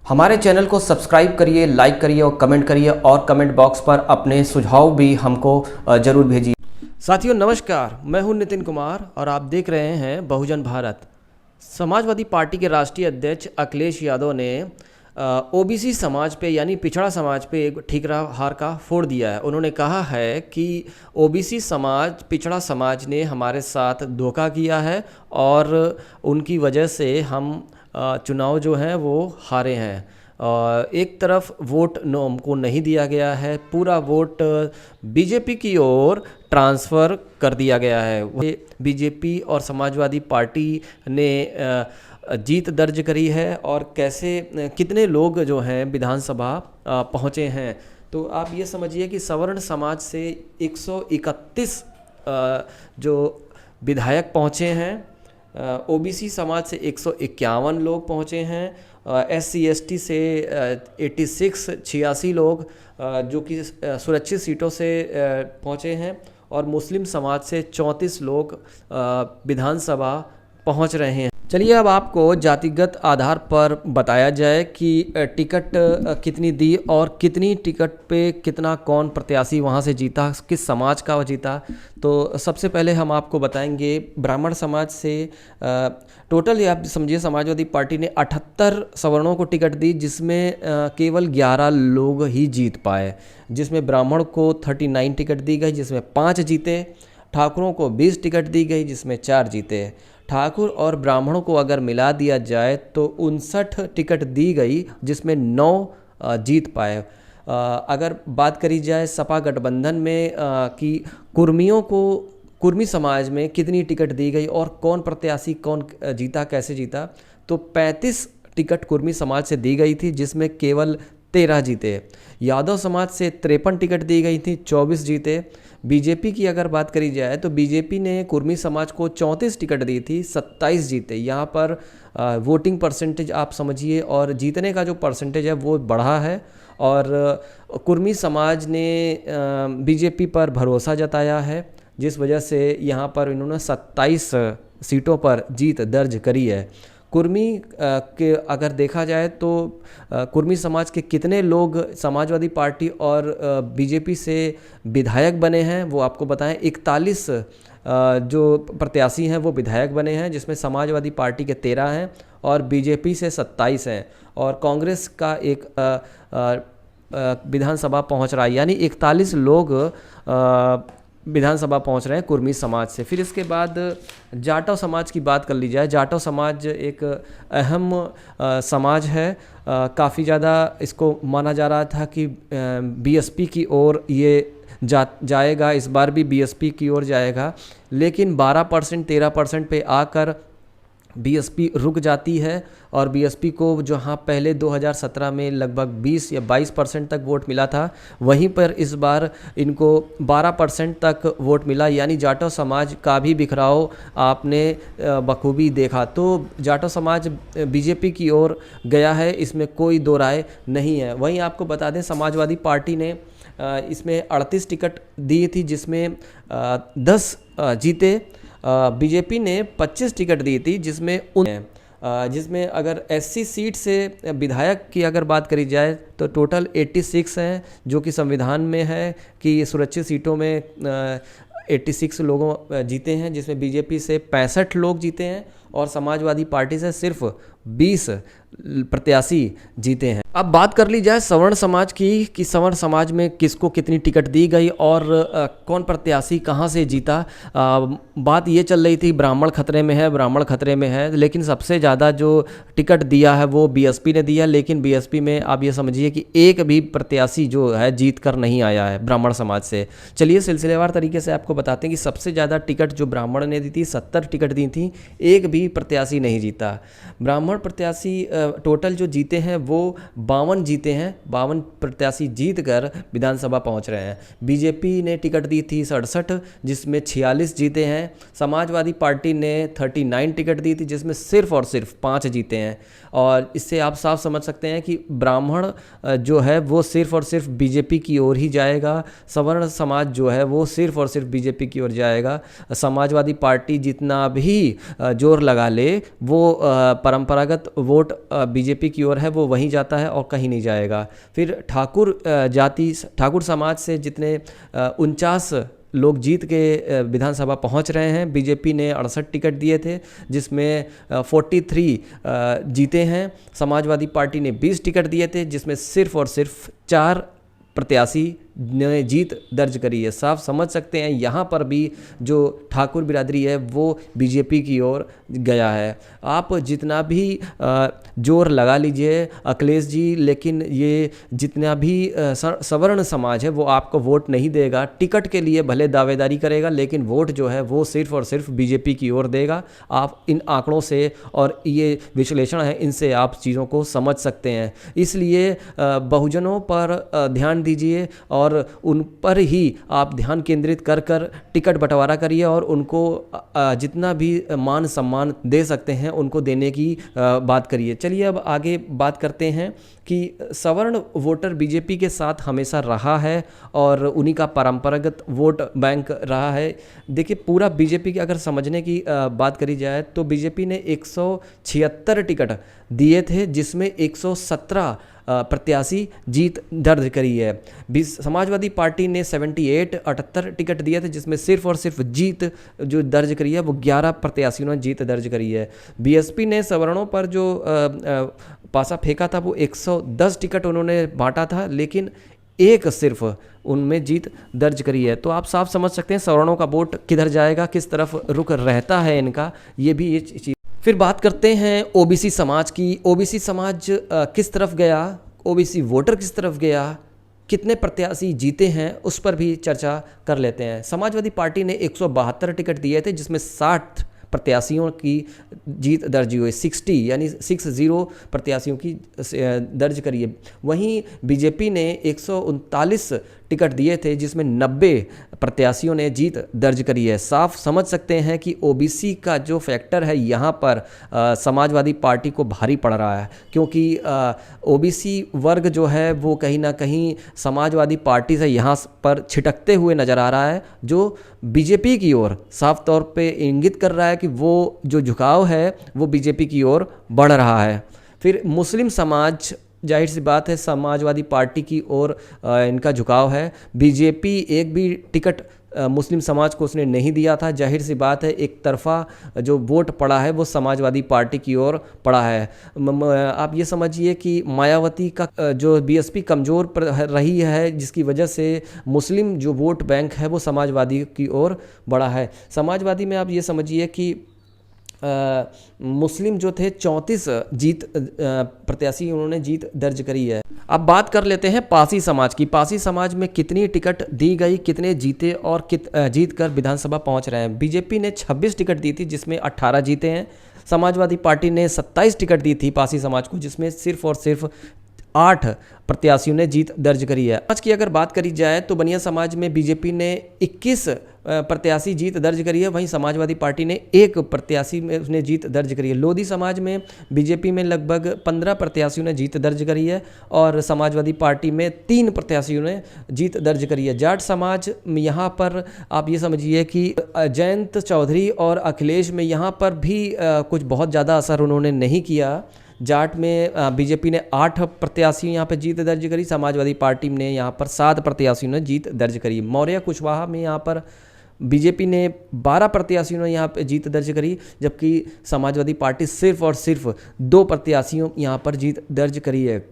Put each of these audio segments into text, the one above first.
हमारे चैनल को सब्सक्राइब करिए, लाइक करिए और कमेंट करिए और कमेंट बॉक्स पर अपने सुझाव भी हमको ज़रूर भेजिए। साथियों नमस्कार, मैं हूं नितिन कुमार और आप देख रहे हैं बहुजन भारत। समाजवादी पार्टी के राष्ट्रीय अध्यक्ष अखिलेश यादव ने ओबीसी समाज पे यानी पिछड़ा समाज पे एक ठीकरा हार का फोड़ दिया है। उन्होंने कहा है कि ओबीसी समाज, पिछड़ा समाज ने हमारे साथ धोखा किया है और उनकी वजह से हम चुनाव जो हैं वो हारे हैं। एक तरफ वोट को नहीं दिया गया है, पूरा वोट बीजेपी की ओर ट्रांसफ़र कर दिया गया है। बीजेपी और समाजवादी पार्टी ने जीत दर्ज करी है और कैसे कितने लोग जो हैं विधानसभा पहुँचे हैं। तो आप ये समझिए कि सवर्ण समाज से 131 जो विधायक पहुँचे हैं, ओबीसी समाज से 151 लोग पहुँचे हैं, SC ST से 86 लोग जो कि सुरक्षित सीटों से पहुँचे हैं और मुस्लिम समाज से 34 लोग विधानसभा पहुँच रहे हैं। चलिए अब आपको जातिगत आधार पर बताया जाए कि टिकट कितनी दी और कितनी टिकट पे कितना कौन प्रत्याशी वहाँ से जीता, किस समाज का वो जीता। तो सबसे पहले हम आपको बताएंगे ब्राह्मण समाज से टोटल आप समझिए समाजवादी पार्टी ने 78 सवर्णों को टिकट दी, जिसमें केवल 11 लोग ही जीत पाए। जिसमें ब्राह्मण को 39 टिकट दी गई, जिसमें 5 जीते। ठाकुरों को 20 टिकट दी गई, जिसमें 4 जीते। ठाकुर और ब्राह्मणों को अगर मिला दिया जाए तो 59 टिकट दी गई, जिसमें 9 जीत पाए। अगर बात करी जाए सपा गठबंधन में कि कुर्मी समाज में कितनी टिकट दी गई और कौन प्रत्याशी कौन जीता, कैसे जीता, तो 35 टिकट कुर्मी समाज से दी गई थी, जिसमें केवल 13 जीते। यादव समाज से 53 टिकट दी गई थी, 24 जीते। बीजेपी की अगर बात करी जाए तो बीजेपी ने कुर्मी समाज को 34 टिकट दी थी, 27 जीते। यहाँ पर वोटिंग परसेंटेज आप समझिए और जीतने का जो परसेंटेज है वो बढ़ा है और कुर्मी समाज ने बीजेपी पर भरोसा जताया है, जिस वजह से यहाँ पर इन्होंने 27 सीटों पर जीत दर्ज करी है। कुर्मी के अगर देखा जाए तो कुर्मी समाज के कितने लोग समाजवादी पार्टी और बीजेपी से विधायक बने हैं वो आपको बताएं। 41 जो प्रत्याशी हैं वो विधायक बने हैं, जिसमें समाजवादी पार्टी के 13 हैं और बीजेपी से 27 हैं और कांग्रेस का एक विधानसभा पहुंच रहा है, यानी 41 लोग विधानसभा पहुंच रहे हैं कुर्मी समाज से। फिर इसके बाद जाटव समाज की बात कर ली जाए। जाटव समाज एक अहम समाज है, काफ़ी ज़्यादा इसको माना जा रहा था कि बीएसपी की ओर ये जाएगा, इस बार भी बीएसपी की ओर जाएगा, लेकिन 12% 13% पे आकर बीएसपी रुक जाती है और बीएसपी को जहां पहले 2017 में लगभग 20 या 22% तक वोट मिला था, वहीं पर इस बार इनको 12% तक वोट मिला, यानी जाटव समाज का भी बिखराव आपने बखूबी देखा। तो जाटव समाज बीजेपी की ओर गया है, इसमें कोई दो राय नहीं है। वहीं आपको बता दें समाजवादी पार्टी ने इसमें 38 टिकट दी थी, जिसमें 10 जीते। बीजेपी ने 25 टिकट दी थी, जिसमें अगर SC सीट से विधायक की अगर बात करी जाए तो टोटल 86 हैं, जो कि संविधान में है कि सुरक्षित सीटों में 86 लोगों जीते हैं, जिसमें बीजेपी से 65 लोग जीते हैं और समाजवादी पार्टी से सिर्फ 20 प्रत्याशी जीते हैं। अब बात कर ली जाए सवर्ण समाज की कि सवर्ण समाज में किसको कितनी टिकट दी गई और कौन प्रत्याशी कहां से जीता। बात ये चल रही थी ब्राह्मण खतरे में है, ब्राह्मण खतरे में है, लेकिन सबसे ज़्यादा जो टिकट दिया है वो बीएसपी ने दिया, लेकिन बीएसपी में आप ये समझिए कि एक भी प्रत्याशी जो है जीत कर नहीं आया है ब्राह्मण समाज से। चलिए सिलसिलेवार तरीके से आपको बताते हैं कि सबसे ज़्यादा टिकट जो ब्राह्मण ने दी थी, 70 टिकट दी थी, एक भी प्रत्याशी नहीं जीता। ब्राह्मण प्रत्याशी टोटल जो जीते हैं वो 52 जीते हैं, 52 प्रत्याशी जीत कर विधानसभा पहुंच रहे हैं। बीजेपी ने टिकट दी थी 67, जिसमें 46 जीते हैं। समाजवादी पार्टी ने 39 टिकट दी थी, जिसमें सिर्फ और सिर्फ 5 जीते हैं। और इससे आप साफ समझ सकते हैं कि ब्राह्मण जो है वो सिर्फ और सिर्फ बीजेपी की ओर ही जाएगा, सवर्ण समाज जो है वो सिर्फ और सिर्फ बीजेपी की ओर जाएगा। समाजवादी पार्टी जितना भी जोर लगा ले वो परंपरा परंपरागत वोट बीजेपी की ओर है वो वहीं जाता है और कहीं नहीं जाएगा। फिर ठाकुर समाज से जितने 49 लोग जीत के विधानसभा पहुंच रहे हैं, बीजेपी ने 68 टिकट दिए थे जिसमें 43 जीते हैं। समाजवादी पार्टी ने 20 टिकट दिए थे जिसमें सिर्फ और सिर्फ 4 प्रत्याशी ने जीत दर्ज करी है। साफ समझ सकते हैं यहाँ पर भी जो ठाकुर बिरादरी है वो बीजेपी की ओर गया है। आप जितना भी जोर लगा लीजिए अखिलेश जी, लेकिन ये जितना भी सवर्ण समाज है वो आपको वोट नहीं देगा। टिकट के लिए भले दावेदारी करेगा लेकिन वोट जो है वो सिर्फ और सिर्फ बीजेपी की ओर देगा। आप इन आंकड़ों से और ये विश्लेषण है इनसे आप चीज़ों को समझ सकते हैं। इसलिए बहुजनों पर ध्यान दीजिए और उन पर ही आप ध्यान केंद्रित कर कर टिकट बंटवारा करिए और उनको जितना भी मान सम्मान दे सकते हैं उनको देने की बात करिए। चलिए अब आगे बात करते हैं कि सवर्ण वोटर बीजेपी के साथ हमेशा रहा है और उन्हीं का परंपरागत वोट बैंक रहा है। देखिए पूरा बीजेपी की अगर समझने की बात करी जाए तो बीजेपी ने 176 टिकट दिए थे जिसमें 117 प्रत्याशी जीत दर्ज करी है। समाजवादी पार्टी ने 78 टिकट दिए थे जिसमें सिर्फ और सिर्फ जीत जो दर्ज करी है वो 11 प्रत्याशियों ने जीत दर्ज करी है। बीएसपी ने सवर्णों पर जो पासा फेंका था वो 110 टिकट उन्होंने बांटा था लेकिन एक सिर्फ उनमें जीत दर्ज करी है। तो आप साफ समझ सकते हैं सवर्णों का वोट किधर जाएगा, किस तरफ रुख रहता है इनका, ये भी ये चीज़। फिर बात करते हैं ओबीसी समाज की। ओबीसी समाज किस तरफ गया, ओबीसी वोटर किस तरफ गया, कितने प्रत्याशी जीते हैं उस पर भी चर्चा कर लेते हैं। समाजवादी पार्टी ने 172 टिकट दिए थे जिसमें 60 प्रत्याशियों की जीत दर्ज हुई, 60 यानी 60 प्रत्याशियों की दर्ज करी है। वहीं बीजेपी ने 139 टिकट दिए थे जिसमें 90 प्रत्याशियों ने जीत दर्ज करी है। साफ समझ सकते हैं कि ओबीसी का जो फैक्टर है यहाँ पर समाजवादी पार्टी को भारी पड़ रहा है क्योंकि ओबीसी वर्ग जो है वो कहीं ना कहीं समाजवादी पार्टी से यहाँ पर छिटकते हुए नज़र आ रहा है, जो बीजेपी की ओर साफ तौर पे इंगित कर रहा है कि वो जो झुकाव है वो बीजेपी की ओर बढ़ रहा है। फिर मुस्लिम समाज, जाहिर सी बात है समाजवादी पार्टी की ओर इनका झुकाव है। बीजेपी एक भी टिकट मुस्लिम समाज को उसने नहीं दिया था। जाहिर सी बात है एक तरफा जो वोट पड़ा है वो समाजवादी पार्टी की ओर पड़ा है। आप ये समझिए कि मायावती का जो बीएसपी कमज़ोर रही है जिसकी वजह से मुस्लिम जो वोट बैंक है वो समाजवादी की ओर बढ़ा है। समाजवादी में आप ये समझिए कि मुस्लिम जो थे 34 जीत प्रत्याशी उन्होंने जीत दर्ज करी है। अब बात कर लेते हैं पासी समाज की। पासी समाज में कितनी टिकट दी गई, कितने जीते और जीत कर विधानसभा पहुंच रहे हैं। बीजेपी ने 26 टिकट दी थी जिसमें 18 जीते हैं। समाजवादी पार्टी ने 27 टिकट दी थी पासी समाज को जिसमें सिर्फ और सिर्फ 8 प्रत्याशियों ने जीत दर्ज करी है। आज की अगर बात करी जाए तो बनिया समाज में बीजेपी ने 21 प्रत्याशी जीत दर्ज करी है, वहीं समाजवादी पार्टी ने 1 प्रत्याशी में उसने जीत दर्ज करी है। लोधी समाज में बीजेपी में लगभग 15 प्रत्याशियों ने जीत दर्ज करी है और समाजवादी पार्टी में 3 प्रत्याशियों ने जीत दर्ज करी है। जाट समाज यहाँ पर आप ये समझिए कि जयंत चौधरी और अखिलेश में यहाँ पर भी कुछ बहुत ज़्यादा असर उन्होंने नहीं किया। जाट में बीजेपी ने 8 प्रत्याशी यहाँ पर जीत दर्ज करी, समाजवादी पार्टी ने यहाँ पर 7 प्रत्याशियों ने जीत दर्ज करी। मौर्य कुशवाहा में यहाँ पर बीजेपी ने 12 प्रत्याशियों ने यहाँ पे जीत दर्ज करी जबकि समाजवादी पार्टी सिर्फ और सिर्फ 2 प्रत्याशियों यहाँ पर जीत दर्ज करी है।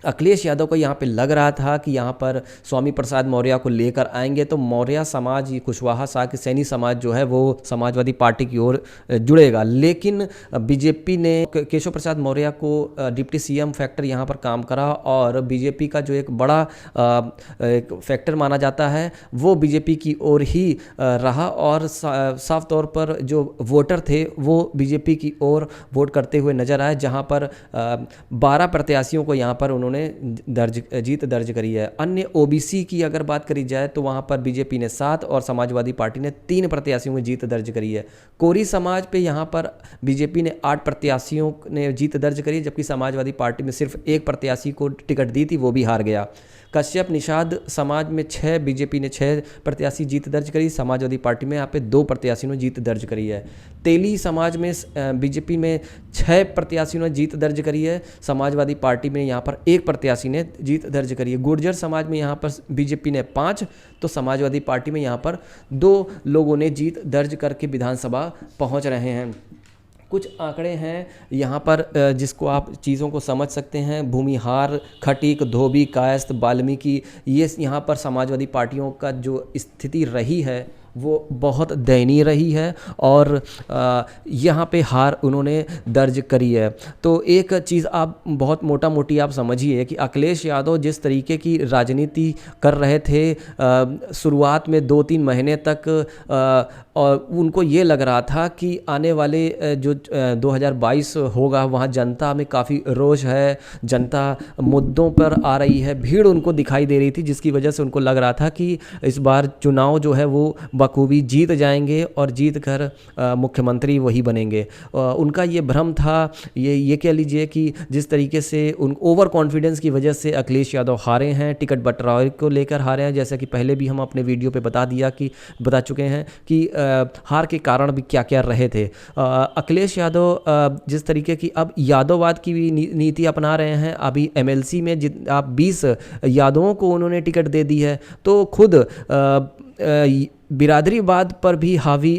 अखिलेश यादव को यहाँ पे लग रहा था कि यहाँ पर स्वामी प्रसाद मौर्य को लेकर आएंगे तो मौर्य समाज, कुशवाहा शाह सैनी समाज जो है वो समाजवादी पार्टी की ओर जुड़ेगा, लेकिन बीजेपी ने केशव प्रसाद मौर्य को डिप्टी सीएम फैक्टर यहाँ पर काम करा और बीजेपी का जो एक बड़ा एक फैक्टर माना जाता है वो बीजेपी की ओर ही रहा और साफ तौर पर जो वोटर थे वो बीजेपी की ओर वोट करते हुए नजर आए, जहाँ पर 12 प्रत्याशियों को यहाँ पर उन्होंने जीत दर्ज करी है। अन्य ओबीसी की अगर बात करी जाए तो वहाँ पर बीजेपी ने 7 और समाजवादी पार्टी ने 3 प्रत्याशियों में जीत दर्ज करी है। कोरी समाज पे यहाँ पर बीजेपी ने 8 प्रत्याशियों ने जीत दर्ज करी, जबकि समाजवादी पार्टी में सिर्फ 1 प्रत्याशी को टिकट दी थी, वो भी हार गया। कश्यप निषाद समाज में 6, बीजेपी ने 6 प्रत्याशी जीत दर्ज करी, समाजवादी पार्टी में यहाँ पे 2 प्रत्याशियों ने जीत दर्ज करी है। तेली समाज में बीजेपी में 6 प्रत्याशियों ने जीत दर्ज करी है, समाजवादी पार्टी में यहाँ पर 1 प्रत्याशी ने जीत दर्ज करी है। गुर्जर समाज में यहाँ पर बीजेपी ने 5 तो समाजवादी पार्टी में यहाँ पर 2 लोगों ने जीत दर्ज करके विधानसभा पहुँच रहे हैं। कुछ आंकड़े हैं यहाँ पर जिसको आप चीज़ों को समझ सकते हैं। भूमिहार, खटीक, धोबी, कायस्थ, वाल्मीकि, ये यहाँ पर समाजवादी पार्टियों का जो स्थिति रही है वो बहुत दयनीय रही है और यहाँ पे हार उन्होंने दर्ज करी है। तो एक चीज़ आप बहुत मोटा मोटी आप समझिए कि अखिलेश यादव जिस तरीके की राजनीति कर रहे थे शुरुआत में 2-3 महीने तक, और उनको ये लग रहा था कि आने वाले जो 2022 होगा वहाँ जनता में काफ़ी रोष है, जनता मुद्दों पर आ रही है, भीड़ उनको दिखाई दे रही थी, जिसकी वजह से उनको लग रहा था कि इस बार चुनाव जो है वो बखूबी जीत जाएंगे और जीत कर मुख्यमंत्री वही बनेंगे। उनका ये भ्रम था, ये कह लीजिए कि जिस तरीके से उन ओवर कॉन्फिडेंस की वजह से अखिलेश यादव हारे हैं, टिकट बंटवारे को लेकर हारे हैं, जैसा कि पहले भी हम अपने वीडियो पे बता चुके हैं कि हार के कारण भी क्या क्या रहे थे। अखिलेश यादव जिस तरीके की अब यादववाद की भी नीति अपना रहे हैं, अभी एमएलसी में आप 20 यादवों को उन्होंने टिकट दे दी है, तो खुद बिरादरीवाद पर भी हावी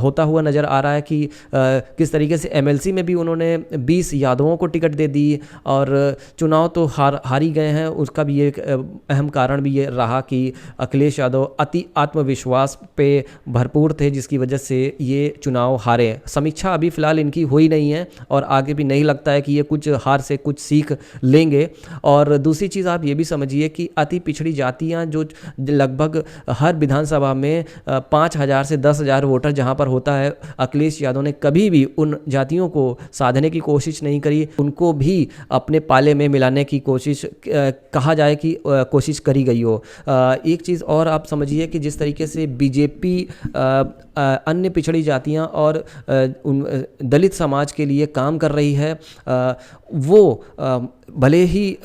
होता हुआ नज़र आ रहा है कि किस तरीके से एमएलसी में भी उन्होंने 20 यादवों को टिकट दे दी और चुनाव तो हार ही गए हैं। उसका भी एक अहम कारण भी ये रहा कि अखिलेश यादव अति आत्मविश्वास पे भरपूर थे, जिसकी वजह से ये चुनाव हारे। समीक्षा अभी फ़िलहाल इनकी हुई नहीं है और आगे भी नहीं लगता है कि ये कुछ हार से कुछ सीख लेंगे। और दूसरी चीज़ आप ये भी समझिए कि अति पिछड़ी जातियाँ जो लगभग हर विधानसभा में 5,000 से 10,000 वोटर जहां पर होता है, अखिलेश यादव ने कभी भी उन जातियों को साधने की कोशिश नहीं करी, उनको भी अपने पाले में मिलाने की कोशिश कहा जाए कि कोशिश करी गई हो। एक चीज़ और आप समझिए कि जिस तरीके से बीजेपी अन्य पिछड़ी जातियां और दलित समाज के लिए काम कर रही है, वो भले ही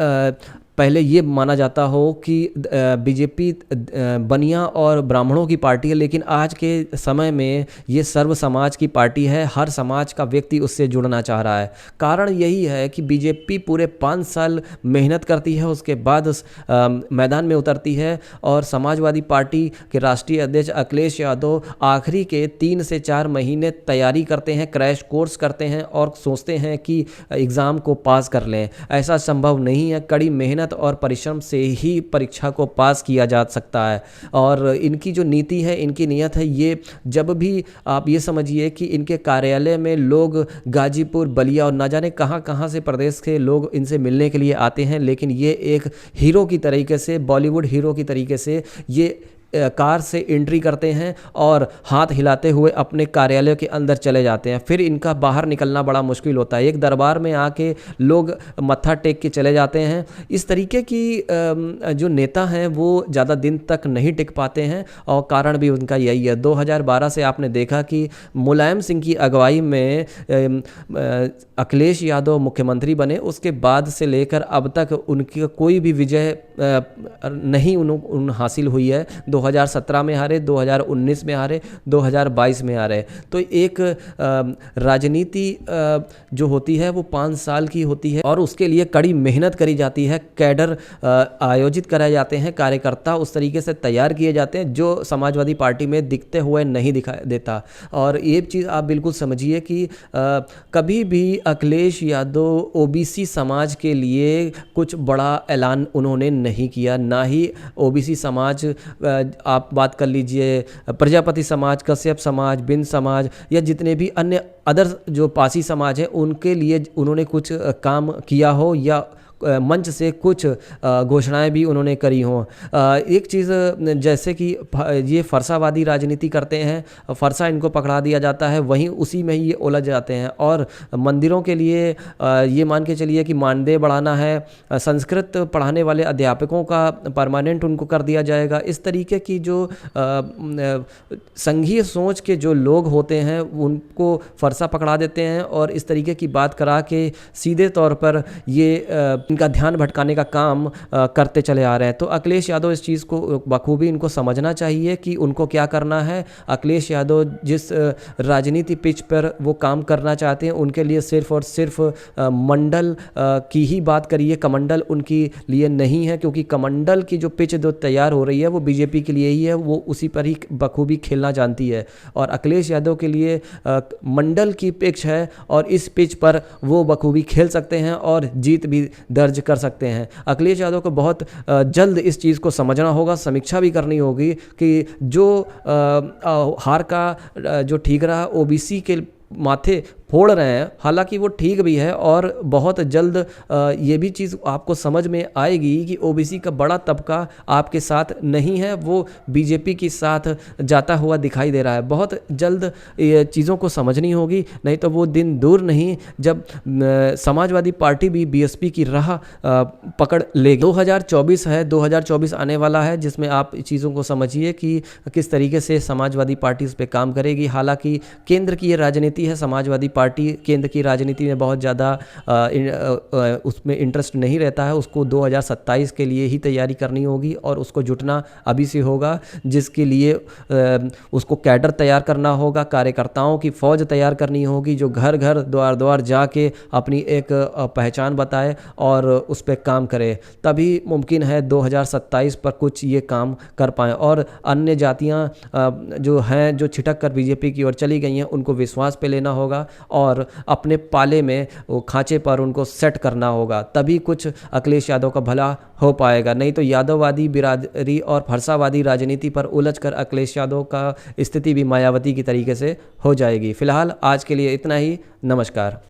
पहले ये माना जाता हो कि बीजेपी बनिया और ब्राह्मणों की पार्टी है, लेकिन आज के समय में ये सर्व समाज की पार्टी है। हर समाज का व्यक्ति उससे जुड़ना चाह रहा है। कारण यही है कि बीजेपी पूरे 5 साल मेहनत करती है, उसके बाद मैदान में उतरती है और समाजवादी पार्टी के राष्ट्रीय अध्यक्ष अखिलेश यादव आखिरी के 3 से 4 महीने तैयारी करते हैं, क्रैश कोर्स करते हैं और सोचते हैं कि एग्ज़ाम को पास कर लें। ऐसा संभव नहीं है, कड़ी मेहनत और परिश्रम से ही परीक्षा को पास किया जा सकता है। और इनकी जो नीति है, इनकी नीयत है, ये जब भी आप ये समझिए कि इनके कार्यालय में लोग गाजीपुर, बलिया और ना जाने कहाँ कहाँ से प्रदेश के लोग इनसे मिलने के लिए आते हैं, लेकिन ये एक हीरो की तरीके से, बॉलीवुड हीरो की तरीके से ये कार से एंट्री करते हैं और हाथ हिलाते हुए अपने कार्यालय के अंदर चले जाते हैं। फिर इनका बाहर निकलना बड़ा मुश्किल होता है। एक दरबार में आके लोग मत्था टेक के चले जाते हैं। इस तरीके की जो नेता हैं वो ज़्यादा दिन तक नहीं टिक पाते हैं और कारण भी उनका यही है। 2012 से आपने देखा कि मुलायम सिंह की अगुवाई में अखिलेश यादव मुख्यमंत्री बने, उसके बाद से लेकर अब तक उनकी कोई भी विजय नहीं उन हासिल हुई है। 2017 में हारे, 2019 में हारे, 2022 में हारे। तो एक राजनीति जो होती है वो 5 साल की होती है और उसके लिए कड़ी मेहनत करी जाती है। कैडर आयोजित कराए जाते हैं, कार्यकर्ता उस तरीके से तैयार किए जाते हैं जो समाजवादी पार्टी में दिखते हुए नहीं दिखाई देता। और ये चीज़ आप बिल्कुल समझिए कि कभी भी अखिलेश यादव ओबीसी समाज के लिए कुछ बड़ा ऐलान उन्होंने नहीं किया, ना ही ओबीसी समाज, आप बात कर लीजिए प्रजापति समाज, कश्यप समाज, बिंद समाज या जितने भी अन्य अदर जो पासी समाज है उनके लिए उन्होंने कुछ काम किया हो या मंच से कुछ घोषणाएं भी उन्होंने करी हों। एक चीज़ जैसे कि ये फरसावादी राजनीति करते हैं, फरसा इनको पकड़ा दिया जाता है, वहीं उसी में ही ये उलझ जाते हैं। और मंदिरों के लिए ये मान के चलिए कि मानदेय बढ़ाना है, संस्कृत पढ़ाने वाले अध्यापकों का परमानेंट उनको कर दिया जाएगा। इस तरीके की जो संघीय सोच के जो लोग होते हैं उनको फरसा पकड़ा देते हैं और इस तरीके की बात करा के सीधे तौर पर ये इनका ध्यान भटकाने का काम करते चले आ रहे हैं। तो अखिलेश यादव इस चीज़ को बखूबी इनको समझना चाहिए कि उनको क्या करना है। अखिलेश यादव जिस राजनीति पिच पर वो काम करना चाहते हैं उनके लिए सिर्फ और सिर्फ मंडल की ही बात करिए, कमंडल उनके लिए नहीं है, क्योंकि कमंडल की जो पिच जो तैयार हो रही है वो बीजेपी के लिए ही है, वो उसी पर ही बखूबी खेलना जानती है। और अखिलेश यादव के लिए मंडल की पिच है और इस पिच पर वो बखूबी खेल सकते हैं और जीत भी दर्ज कर सकते हैं। अखिलेश यादव को बहुत जल्द इस चीज़ को समझना होगा, समीक्षा भी करनी होगी कि जो हार का जो ठीक रहा ओबीसी के माथे फोड़ रहे हैं, हालांकि वो ठीक भी है और बहुत जल्द ये भी चीज़ आपको समझ में आएगी कि ओबीसी का बड़ा तबका आपके साथ नहीं है, वो बीजेपी के साथ जाता हुआ दिखाई दे रहा है। बहुत जल्द ये चीज़ों को समझनी होगी, नहीं तो वो दिन दूर नहीं जब समाजवादी पार्टी भी बीएसपी की राह पकड़ लेगी। 2024 है, 2024 आने वाला है, जिसमें आप चीज़ों को समझिए कि किस तरीके से समाजवादी पार्टी उस पर काम करेगी। हालांकि केंद्र की ये राजनीति है, समाजवादी पार्टी केंद्र की राजनीति में बहुत ज़्यादा उसमें इंटरेस्ट नहीं रहता है। उसको 2027 के लिए ही तैयारी करनी होगी और उसको जुटना अभी से होगा, जिसके लिए उसको कैडर तैयार करना होगा, कार्यकर्ताओं की फ़ौज तैयार करनी होगी जो घर घर द्वार द्वार जाके अपनी एक पहचान बताए और उस पर काम करे। तभी मुमकिन है 2027 पर कुछ ये काम कर पाएँ। और अन्य जातियाँ जो हैं, जो छिटक कर बीजेपी की ओर चली गई हैं, उनको विश्वास पे लेना होगा और अपने पाले में वो खांचे पर उनको सेट करना होगा, तभी कुछ अखिलेश यादव का भला हो पाएगा। नहीं तो यादववादी बिरादरी और फरसावादी राजनीति पर उलझकर अखिलेश यादव का स्थिति भी मायावती की तरीके से हो जाएगी। फिलहाल आज के लिए इतना ही। नमस्कार।